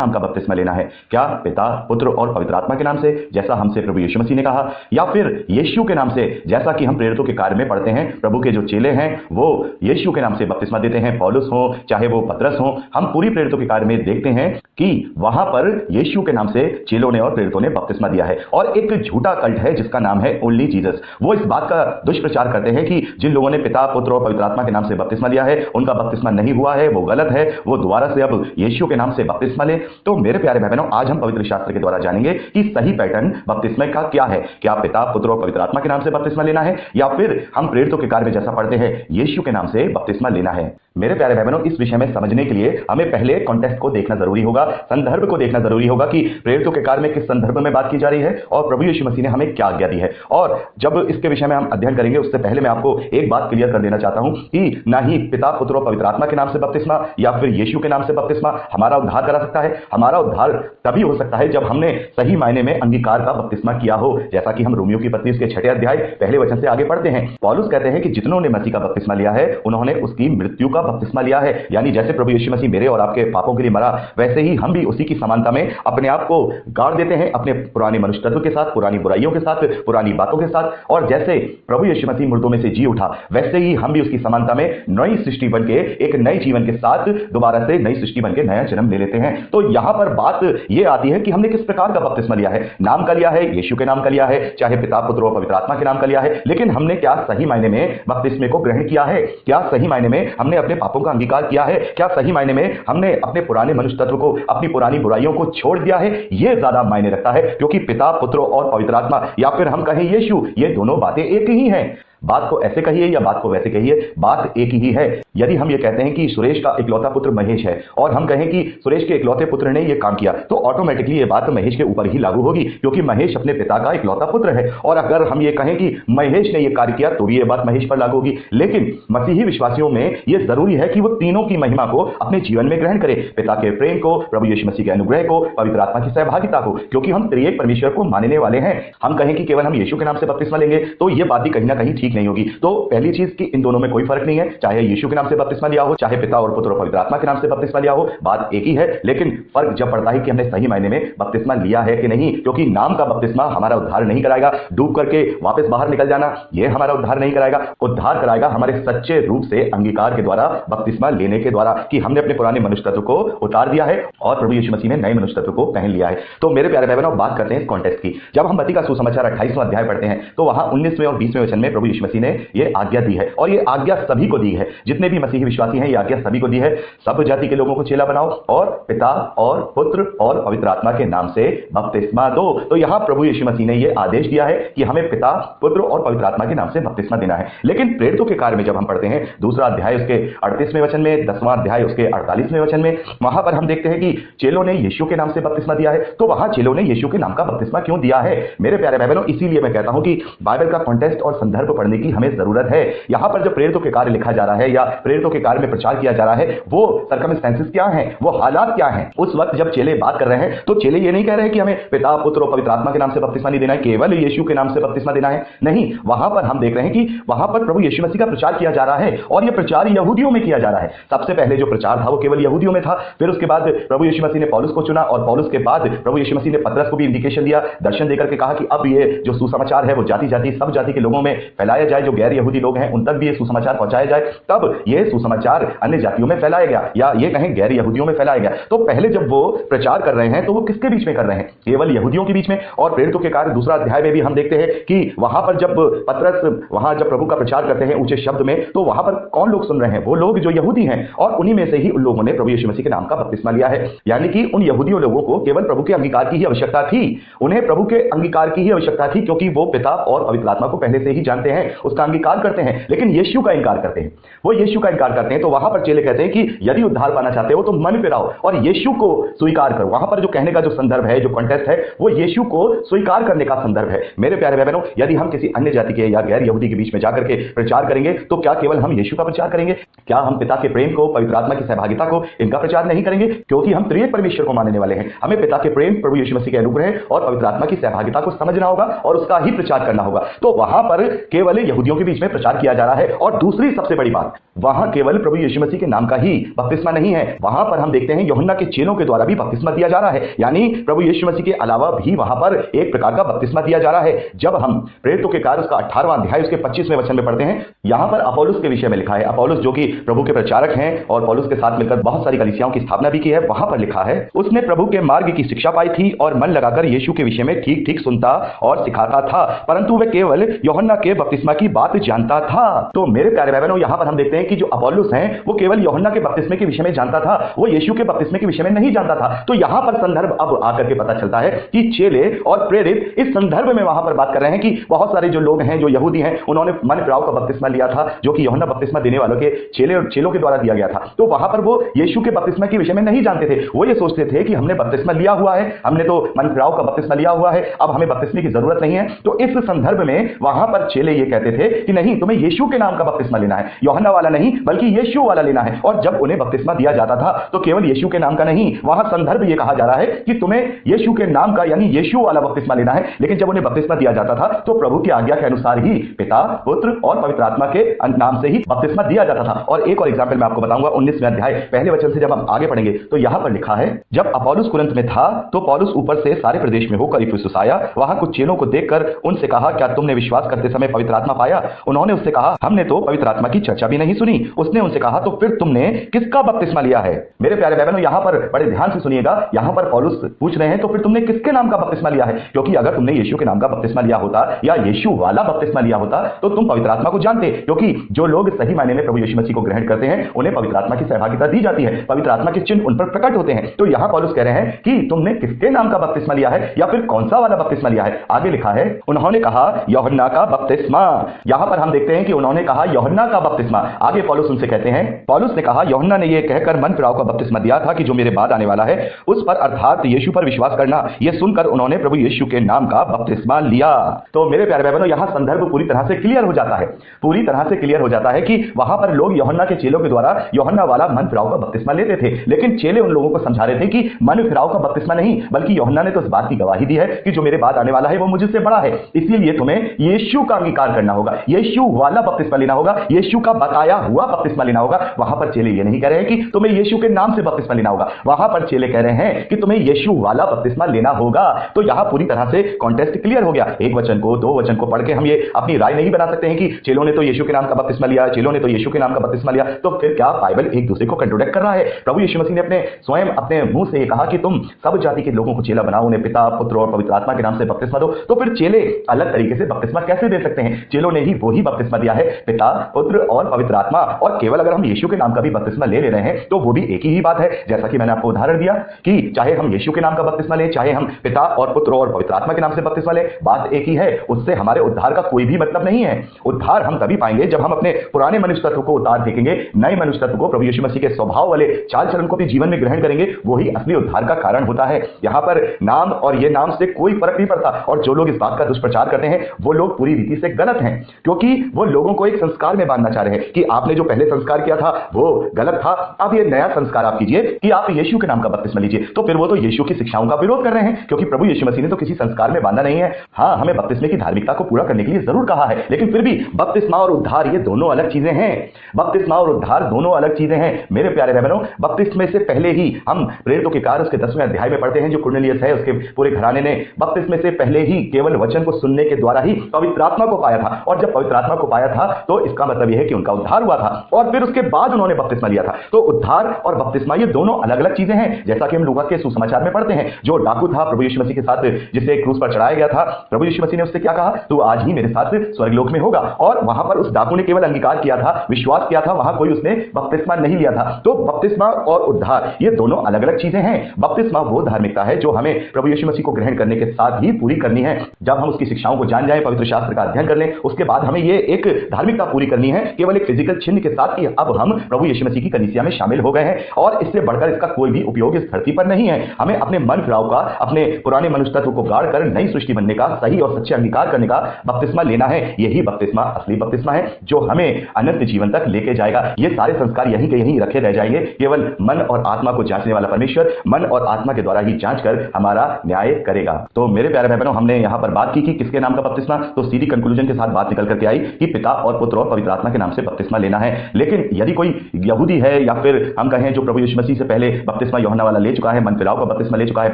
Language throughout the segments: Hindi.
नाम का बपतिस्मा लेना है? क्या पिता, पुत्र और पवित्र आत्मा के नाम से, जैसा हमसे प्रभु यीशु मसीह ने कहा, या फिर यीशु के नाम से, जैसा कि हम प्रेरितों के कार्य में पढ़ते हैं? प्रभु के जो चेले हैं वो यीशु के नाम से बपतिस्मा देते हैं। पौलुस हो चाहे वो पतरस हो, हम पूरी प्रेरितों के कार्य में देखते हैं कि वहां पर यीशु के नाम से चेलों ने और प्रेरितों ने बपतिस्मा दिया है। और एक झूठा कल्ट है जिसका नाम है ओनली जीसस। वो इस बात का दुष्प्रचार करते हैं कि जिन लोगों ने पिता, पुत्र और पवित्र आत्मा के नाम से बपतिस्मा लिया है उनका बपतिस्मा नहीं हुआ है, वो गलत है, वो दोबारा से अब यीशु के नाम से बपतिस्मा ले। तो मेरे प्यारे बहनों, आज हम पवित्र शास्त्र के द्वारा जानेंगे कि सही पैटर्न बपतिस्मा का क्या है। क्या पिता, पुत्र और पवित्र आत्मा के नाम से बपतिस्मा लेना है, या फिर हम प्रेरितों के कार्य में जैसा पढ़ते हैं यीशु के नाम से बपतिस्मा लेना है? मेरे प्यारे बहनों, इस विषय में समझने के लिए हमें पहले कॉन्टेक्स्ट को देखना जरूरी होगा, संदर्भ को देखना जरूरी होगा कि प्रेरितों के कार्य में किस संदर्भ में बात की जा रही है और प्रभु यीशु मसीह ने हमें क्या आज्ञा दी है। और जब इसके विषय में हम अध्ययन करेंगे उससे पहले मैं आपको एक बात क्लियर कर देना चाहता हूं कि ना ही पिता, पुत्र और पवित्र आत्मा के नाम से बपतिस्मा या फिर यीशु के नाम से बपतिस्मा हमारा उद्धार करा सकता है। हमारा उद्धार तभी हो सकता है जब हमने सही मायने में अंगीकार का बपतिस्मा किया हो, जैसा कि हम रोमियो की पत्री के 6 अध्याय पहले वचन से आगे पढ़ते हैं। पौलुस कहते हैं कि जितनों ने मसीह का बपतिस्मा लिया है उन्होंने उसकी मृत्यु का बपतिस्मा लिया है। यानी जैसे प्रभु यीशु मसीह मेरे और आपके पापों के लिए मरा, वैसे ही हम भी उसी की समानता में अपने आप को गाड़ देते हैं अपने पुराने मनुष्य तत्व के साथ, पुरानी बुराइयों के साथ, पुरानी बातों के साथ। और जैसे प्रभु यीशु मसीह मुर्दों में से जी उठा, वैसे ही हम भी उसकी समानता में नई सृष्टि बन के, एक नए जीवन के साथ दोबारा से नई सृष्टि बन के नया जन्म ले लेते हैं। तो यहां पर बात यह आती है कि हमने किस प्रकार का बपतिस्मा लिया है। नाम का लिया है, यीशु के नाम का लिया है, चाहे पिता, पुत्र और पवित्र आत्मा के नाम का लिया है, लेकिन हमने क्या सही मायने में बपतिस्मे को ग्रहण किया है? क्या सही मायने में हमने अपने पापों का अंगीकार किया है? क्या सही मायने में हमने अपने पुराने मनुष्य तत्व को, अपनी पुरानी बुराइयों को छोड़ दिया है? यह ज्यादा मायने रखता है, क्योंकि पिता, पुत्र और पवित्र आत्मा, या फिर हम कहें यीशु, ये दोनों बातें एक ही हैं। बात को ऐसे कहिए या बात को वैसे कहिए, बात एक ही है। यदि हम ये कहते हैं कि सुरेश का इकलौता पुत्र महेश है और हम कहें कि सुरेश के इकलौते पुत्र ने ये काम किया, तो ऑटोमेटिकली ये बात महेश के ऊपर ही लागू होगी, क्योंकि महेश अपने पिता का इकलौता पुत्र है। और अगर हम ये कहें कि महेश ने ये कार्य किया तो भी ये बात महेश पर लागू होगी। लेकिन मसीही विश्वासियों में यह जरूरी है कि वो तीनों की महिमा को अपने जीवन में ग्रहण करे, पिता के प्रेम को, प्रभु यीशु मसीह के अनुग्रह को, पवित्र आत्मा की सहभागिता को, क्योंकि हम त्रिएक परमेश्वर को मानने वाले हैं। हम कहें कि केवल हम यीशु के नाम से बपतिस्मा लेंगे तो ये बात भी कहीं ना कहीं ठीक नहीं होगी। तो पहली चीज कि इन दोनों में कोई फर्क नहीं है, चाहे यीशु के नाम से बपतिस्मा लिया हो, चाहे पिता और पुत्र और पवित्र आत्मा के नाम से बपतिस्मा लिया हो, बात एक ही है। लेकिन फर्क जब पड़ता है कि हमने सही मायने में बपतिस्मा लिया है कि नहीं, क्योंकि नाम का बपतिस्मा हमारा उद्धार नहीं कराएगा। डूब करके वापस बाहर निकल जाना यह हमारा उद्धार नहीं कराएगा। उद्धार कराएगा हमारे सच्चे रूप से अंगीकार के द्वारा, बपतिस्मा लेने के द्वारा, कि हमने अपने पुराने मनुष्य तत्व को उतार दिया है और प्रभु यीशु मसीह ने नए मनुष्य तत्व को पहन लिया है। तो मेरे प्यारे बहनों, बात करते हैं इस कॉन्टेक्स्ट की। जब हम मत्ती का सुसमाचार 28वां अध्याय पढ़ते हैं तो वहां 19वें और 20वें वचन में प्रभु यीशु मसीह ने यह आज्ञा दी है, और ये आज्ञा सभी को दी है। जितने भी मसीही विश्वासी हैं, ये आज्ञा सभी को दी है, सब जाति के लोगों को चेला बनाओ और पिता और पुत्र और पवित्र आत्मा के नाम से बपतिस्मा दो। तो यहां प्रभु यीशु मसीह ने यह आदेश दिया है कि हमें पिता, पुत्र और पवित्र आत्मा के नाम से बपतिस्मा देना है। लेकिन प्रेरितों के कार्य में जब हम पढ़ते हैं 2 अध्याय उसके 38वें वचन में, 10वां अध्याय उसके 48वें वचन में, वहां पर हम देखते हैं कि चेलों ने यीशु के नाम से बपतिस्मा दिया है। तो वहां चेलों ने यीशु के नाम का बपतिस्मा क्यों दिया है? मेरे प्यारे बहनों, इसीलिए मैं कहता हूं कि बाइबल का कॉन्टेक्स्ट और संदर्भ पढ़ने की हमें जरूरत है। यहां पर जब प्रेरितों के कार्य लिखा जा रहा है या प्रेरितों के कार्य में प्रचार किया जा रहा है, वो सर्कमस्टेंसेस क्या हैं, वो हालात क्या हैं। उस वक्त जब चेले बात कर रहे हैं तो चेले ये नहीं कह रहे हैं कि हमें पिता, पुत्र और पवित्र आत्मा के नाम से बपतिस्मा नहीं देना है, केवल यीशु के नाम से बपतिस्मा देना है। नहीं, वहां पर हम देख रहे हैं कि वहां पर प्रभु यीशु मसीह का प्रचार किया जा रहा है, और यह प्रचार यहूदियों में किया जा रहा है। सबसे पहले जो प्रचार था वो केवल यहूदियों में था। फिर उसके बाद प्रभु यीशु मसीह ने पौलुस को चुना, और पौलुस के बाद प्रभु यीशु मसीह ने पतरस को भी इंडिकेशन दिया, दर्शन देकर के कहा कि अब ये जो सुसमाचार है वो जाति जाति सब जाति के लोगों में फैलाया जाए, जो गैर यहूदी लोग हैं उन तक भी ये सुसमाचार पहुंचाया जाए। तब ये सुसमाचार अन्य जातियों में फैलाया गया, या ये कहें गैर यहूदियों में फैलाया गया। तो पहले जब वो प्रचार कर रहे हैं तो वो किसके बीच में कर रहे हैं? केवल यहूदियों के बीच में। और प्रेरितों के कार्य 2 अध्याय में भी हम देखते हैं कि वहां पर जब पतरस वहां जब प्रभु का प्रचार करते हैं ऊंचे शब्द में, तो वहां पर कौन लोग सुन रहे हैं? वो लोग जो यहूदी हैं, और उन्हीं में से ही उन लोगों ने प्रभु यीशु मसीह के नाम का बपतिस्मा लिया है। यानी कि उन यहूदियों लोगों को केवल प्रभु के अंगीकार की ही आवश्यकता थी, उन्हें प्रभु के अंगीकार की ही आवश्यकता थी, क्योंकि वो पिता और पवित्र आत्मा को पहले से ही जानते हैं, उसका अंगीकार करते हैं। लेकिन यीशु का इनकार करते हैं, वो यीशु का इनकार करते हैं। तो वहां पर चेले कहते हैं कि यदि उद्धार पाना चाहते हो तो मन फिराओ और यीशु को स्वीकार करो। वहां पर जो कहने का जो संदर्भ है, जो कॉन्टेक्स्ट है, वो यीशु को स्वीकार करने का संदर्भ है। मेरे प्यारे बहनों, यदि हम किसी अन्य जाति के या गैर यहूदी के बीच में जाकर के प्रचार करेंगे तो क्या केवल हम यीशु का प्रचार करेंगे? क्या हम पिता के प्रेम को, पवित्र आत्मा की सहभागिता को, इनका प्रचार नहीं करेंगे? क्योंकि हम त्रिएक परमेश्वर को मानने वाले हैं। हमें पिता के प्रेम, प्रभु यीशु मसीह के अनुग्रह और पवित्र आत्मा की सहभागिता को समझना होगा और उसका ही प्रचार करना होगा। तो वहां पर केवल केवल यहूदियों के बीच में प्रचार किया जा रहा है। और दूसरी सबसे बड़ी बात, वहां केवल प्रभु यीशु मसीह के नाम का ही बपतिस्मा नहीं है, वहां पर हम देखते हैं यूहन्ना के चेलों के द्वारा भी बपतिस्मा दिया जा रहा है। यानी प्रभु यीशु मसीह के अलावा भी वहां पर एक प्रकार का बपतिस्मा दिया जा रहा है। जब हम प्रेरितों के कार्य उसका 18वां अध्याय उसके 25वें वचन में पढ़ते हैं, यहां पर अपोलोस के विषय में लिखा है। अपोलोस जो कि प्रभु के प्रचारक हैं और पौलुस के साथ मिलकर बहुत सारी कलीसियाओं की स्थापना भी की है, वहां पर लिखा है, उसने प्रभु के मार्ग की शिक्षा पाई थी और मन लगाकर यीशु के विषय में ठीक ठीक सुनता और सिखाता था, परंतु वह केवल यूहन्ना के बपतिस्मा की बात जानता था। तो मेरे प्यारे भाई बहनों, यहां पर हम देखते हैं कि जो अपोलोस हैं वो केवल यूहन्ना के बपतिस्मे के विषय में जानता था, वो यीशु के बपतिस्मे के विषय में नहीं जानता था। तो यहां पर संदर्भ अब आकर के पता चलता है कि चेले और प्रेरित इस संदर्भ में वहां पर बात कर रहे हैं कि बहुत सारे जो लोग हैं, जो यहूदी हैं, उन्होंने मन फिराव का बपतिस्मा लिया था जो कि यूहन्ना बपतिस्मा देने वालों के चेलों के द्वारा दिया गया था। तो वहां पर वो यीशु के बपतिस्मा के विषय में नहीं जानते थे। वो ये सोचते थे कि हमने बपतिस्मा लिया हुआ है, हमने तो मन फिराव का बपतिस्मा लिया हुआ है, अब हमें बपतिस्मे की जरूरत नहीं है। तो इस संदर्भ में वहां पर चेले ये कहते थे कि नहीं, तुम्हें यीशु के नाम का बपतिस्मा लेना है, यूहन्ना वाला नहीं बल्कि यीशु वाला लेना है। और जब उन्हें बपतिस्मा दिया जाता था तो केवल यीशु के नाम का नहीं, वहां संदर्भ ये कहा जा रहा है कि तुम्हें यीशु के नाम का यानी यीशु वाला बपतिस्मा लेना है। लेकिन जब उन्हें बपतिस्मा दिया जाता था तो प्रभु की आज्ञा के अनुसार ही पिता, पुत्र और पवित्र आत्मा के नाम से ही बपतिस्मा दिया जाता था। और एक और एग्जाम्पल मैं आपको बताऊंगा, 19वें अध्याय पहले वचन से जब हम आगे पढ़ेंगे तो यहां पर लिखा है, जब अपोलोस कुरिन्थ में था तो पौलुस ऊपर से सारे प्रदेश में होकर इफिसुस आया। वहां कुछ चेलों को देखकर उनसे कहा, क्या तुमने विश्वास करते समय पवित्र आत्मा पाया? उन्होंने उससे कहा, हमने तो पवित्र आत्मा की चर्चा भी नहीं सुनी। उसने उनसे कहा, तो फिर तुमने किसका बपतिस्मा लिया है? मेरे प्यारे भाई बहनों, यहां पर बड़े ध्यान से सुनिएगा, यहां पर पौलुस पूछ रहे हैं तो फिर तुमने किसके नाम का बपतिस्मा लिया है? क्योंकि अगर तुमने यीशु के नाम का बपतिस्मा लिया होता या यीशु वाला बपतिस्मा लिया होता तो तुम पवित्र आत्मा को जानते, क्योंकि जो लोग सही मायने में प्रभु यीशु मसीह को ग्रहण करते हैं उन्हें पवित्र आत्मा की सहभागिता दी जाती है, पवित्र आत्मा के चिन्ह उन पर प्रकट होते हैं। तो यहां पौलुस कह रहे हैं कि तुमने किसके नाम का बपतिस्मा लिया है या फिर कौन सा वाला बपतिस्मा लिया है? आगे लिखा है, उन्होंने कहा यूहन्ना का बपतिस्मा। यहां पर हम देखते हैं कि उन्होंने कहा यूहन्ना का बपतिस्मा। आगे पौलुस उनसे कहते हैं, पौलुस ने कहा, यूहन्ना ने यह कहकर मन फिराव का बपतिस्मा दिया था कि जो मेरे बाद आने वाला है उस पर अर्थात यीशु पर विश्वास करना। यह सुनकर उन्होंने प्रभु यीशु के नाम का बपतिस्मा लिया। तो मेरे प्यारे भाई बहनों, यहां संदर्भ पूरी तरह से क्लियर हो जाता है, पूरी तरह से क्लियर हो जाता है कि वहां पर लोग यूहन्ना के चेलों के द्वारा यूहन्ना वाला मन फिराव का बपतिस्मा लेते थे, लेकिन चेले उन लोगों को समझा रहे थे कि मन फिराव का बपतिस्मा नहीं, बल्कि यूहन्ना ने तो इस बात की गवाही दी है कि जो मेरे बाद आने वाला है वो मुझसे बड़ा है, इसीलिए तुम्हें यीशु का अंगीकार करना होगा, यीशु वाला बपतिस्मा लेना होगा, यीशु का बताया हुआ बपतिस्मा लेना होगा। वहां पर चेले ये नहीं कह रहे हैं कि तुम्हें यीशु के नाम से बपतिस्मा लेना होगा, वहां पर चेले कह रहे हैं कि तुम्हें यीशु वाला बपतिस्मा लेना होगा। तो यहां पूरी तरह से कॉन्टेक्स्ट क्लियर हो गया। एक वचन को, दो वचन को पढ़ के हम ये अपनी राय नहीं बना सकते हैं कि चेलों ने तो यीशु के नाम का बपतिस्मा लिया, चेलों ने तो यीशु के नाम का बपतिस्मा लिया। तो फिर क्या बाइबल एक दूसरे को कंट्रोडिक्ट कर रहा है? प्रभु यीशु मसीह ने अपने स्वयं अपने मुंह से कहा कि तुम सब जाति के लोगों को चेला बनाओ, उन्हें पिता, पुत्र और पवित्र आत्मा के नाम से बपतिस्मा दो। तो फिर चेले अलग तरीके से बपतिस्मा कैसे दे सकते हैं? चेलों ने ही वही बपतिस्मा दिया है, पिता, पुत्र और पवित्र आत्मा। और केवल अगर हम यीशु के नाम का भी बपतिस्मा ले रहे हैं तो वो भी एक ही बात है। जैसा कि मैंने आपको उदाहरण दिया कि चाहे हम यीशु के नाम का बपतिस्मा लें, चाहे हम पिता और पुत्र और पवित्र आत्मा के नाम से बपतिस्मा लें, बात एक ही है। उससे हमारे उद्धार का कोई भी मतलब नहीं है। उद्धार हम तभी पाएंगे जब हम अपने पुराने मनुष्य तत्व को उतार फेंकेंगे, नए मनुष्य तत्व को, प्रभु यीशु मसीह के स्वभाव वाले चाल चलन को अपने जीवन में ग्रहण करेंगे, वही असली उद्धार का कारण होता है। यहां पर नाम और ये नाम से कोई फर्क नहीं पड़ता। और जो लोग इस बात का दुष्प्रचार करते हैं वो लोग पूरी रीति से गलत हैं, क्योंकि वो लोगों को एक संस्कार में बांधना चाह रहे हैं कि आपने जो पहले संस्कार किया था वो गलत था, अब ये नया संस्कार आप कीजिए कि आप यीशु के नाम का बपतिस्मा लीजिए। तो फिर वो तो यीशु की शिक्षाओं का विरोध कर रहे हैं, क्योंकि प्रभु यीशु मसीह ने तो किसी संस्कार में बांधा नहीं है। हाँ, हमें बपतिस्मे की धार्मिकता को पूरा करने के लिए जरूर कहा है, लेकिन फिर भी बपतिस्मा और उद्धार ये दोनों अलग चीजें हैं। बपतिस्मा और उद्धार दोनों अलग चीजें हैं। मेरे प्यारे भाई बहनों, बपतिस्मे से पहले ही हम प्रेरितों के कार्य उसके 10वें अध्याय में पढ़ते हैं, जो कुरनेलियस है उसके पूरे घराने ने बपतिस्मे से पहले ही केवल वचन को सुनने के द्वारा ही पवित्र आत्मा को पाया था। और जब पवित्र आत्मा को पाया था तो इसका मतलब यह है कि उनका उद्धार हुआ था, और फिर उसके बाद उन्होंने बपतिस्मा लिया था। तो उद्धार और बपतिस्मा ये दोनों अलग अलग चीजें हैं। जैसा कि हम लूका के सुसमाचार में पढ़ते हैं, जो डाकू था प्रभु यीशु मसीह के साथ, जिसे क्रूस पर चढ़ाया गया था, प्रभु यीशु मसीह ने उससे क्या कहा? तू आज ही मेरे साथ स्वर्गलोक में होगा। और वहां पर उस डाकू ने केवल अंगीकार किया था, विश्वास किया था, वहां कोई उसने बपतिस्मा नहीं लिया था। तो बपतिस्मा और उद्धार ये दोनों अलग अलग चीजें हैं। बपतिस्मा वो धार्मिकता है जो हमें प्रभु यीशु मसीह को ग्रहण करने के साथ ही पूरी करनी है। जब हम उसकी शिक्षाओं को जान जाएं, पवित्र शास्त्र का अध्ययन कर लें, उसके बाद हमें ये एक धार्मिकता पूरी करनी है, केवल एक फिजिकल चिन्ह के साथ कि अब हम प्रभु यीशु मसीह की कलीसिया में शामिल हो गए हैं। और इससे बढ़कर इसका कोई भी उपयोग इस धरती पर नहीं है। हमें अपने मन फिराव का, अपने पुराने मनुष्य तत्व को गाड़ कर नई सृष्टि बनने का, सही और सच्चे अंगीकार करने का बपतिस्मा लेना है। यही बपतिस्मा असली बपतिस्मा है जो हमें अनंत जीवन तक लेके जाएगा। ये सारे संस्कार यहीं के यहीं रखे रह जाएंगे। केवल मन और आत्मा को जांचने वाला परमेश्वर मन और आत्मा के द्वारा ही जांच कर हमारा न्याय करेगा। तो मेरे प्यारे भाई बहनों, हमने यहां पर बात की कि किसके नाम का बपतिस्मा, तो सीधी कंक्लूजन के साथ बात निकल करके आई कि पिता और पुत्र और पवित्र आत्मा के नाम से बपतिस्मा लेना है। लेकिन यदि कोई यहूदी है या फिर हम कहें जो प्रभु यीशु मसीह से पहले बपतिस्मा यूहन्ना वाला ले चुका है, मन फिराव का बपतिस्मा ले चुका है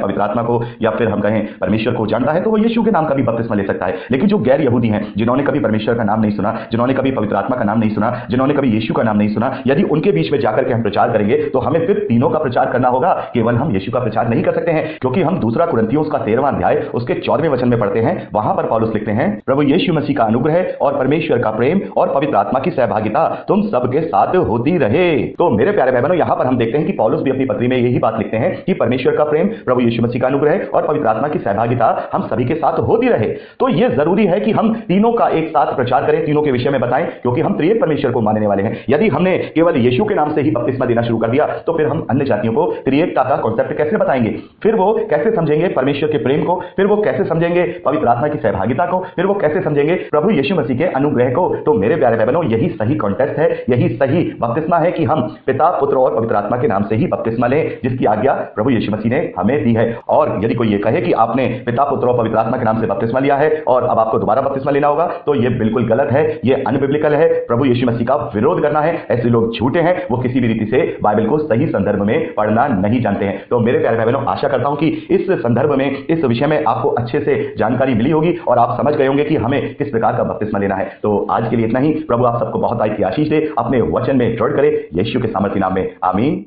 पवित्र आत्मा को, या फिर हम कहें परमेश्वर को जानता है, तो वो यीशु के नाम का भी बपतिस्मा ले सकता है। लेकिन जो गैर यहूदी हैं, जिन्होंने कभी परमेश्वर का नाम नहीं सुना, जिन्होंने कभी पवित्र आत्मा का नाम नहीं सुना, जिन्होंने कभी यीशु का नाम नहीं सुना, यदि उनके बीच में जाकर के हम प्रचार करेंगे तो हमें फिर तीनों का प्रचार करना होगा, केवल हम यीशु का प्रचार नहीं कर सकते हैं। क्योंकि हम दूसरा कुरिन्थियों का 13वां अध्याय उसके 14वें वचन में पढ़ते हैं, वहां पर पौलुस लिखते हैं, प्रभु यीशु मसीह का अनुग्रह और परमेश्वर का प्रेम और पवित्र आत्मा की सहभागिता तुम सबके साथ होती रहे। तो मेरे प्यारे भाई बहनों, यहां पर हम देखते हैं कि पौलुस भी अपनी पत्री में यही बात लिखते हैं कि परमेश्वर का प्रेम, प्रभु यीशु मसीह का अनुग्रह और पवित्र आत्मा की सहभागिता हम सभी के साथ होती रहे। तो यह जरूरी है कि हम तीनों का एक साथ प्रचार करें, तीनों के विषय में बताएं, क्योंकि हम त्रिएक परमेश्वर को मानने वाले हैं। यदि हमने केवल यीशु के नाम से ही बपतिस्मा देना शुरू कर दिया तो फिर हम अन्य जातियों को त्रिएकता का कॉन्सेप्ट कैसे बताएंगे? फिर वो कैसे समझेंगे परमेश्वर के प्रेम को? फिर वो कैसे समझेंगे पवित्र आत्मा की सहभागिता को? फिर वो कैसे समझेंगे प्रभु यीशु मसीह के अनुग्रह को? तो मेरे प्यारे भाई बहनों, यही सही कॉन्टेक्स्ट है, यही सही बपतिस्मा है कि हम पिता, पुत्र और पवित्र आत्मा के नाम से ही बपतिस्मा लें, जिसकी आज्ञा प्रभु यीशु मसीह ने हमें दी है। और यदि कोई ये कहे कि आपने पिता, पुत्र और पवित्र आत्मा के नाम से बपतिस्मा लिया है और अब आपको दोबारा बपतिस्मा लेना होगा, तो ये बिल्कुल गलत है, ये अनबिब्लिकल है। प्रभु यीशु मसीह का विरोध करना है। ऐसे लोग झूठे हैं, वो किसी भी रीति से बाइबल को सही संदर्भ में पढ़ना नहीं जानते हैं। तो मेरे प्यारे भाई बहनों, आशा करता हूं कि इस संदर्भ में, इस विषय में आपको अच्छे से जानकारी मिली होगी और आप समझ गए होंगे कि हमें किस प्रकार का बपतिस्मा लेना है। तो आज के लिए इतना ही। प्रभु आप सबको बहुत आशीष दे, अपने वचन में दृढ़ करे, यीशु के सामर्थ्य नाम में, आमीन।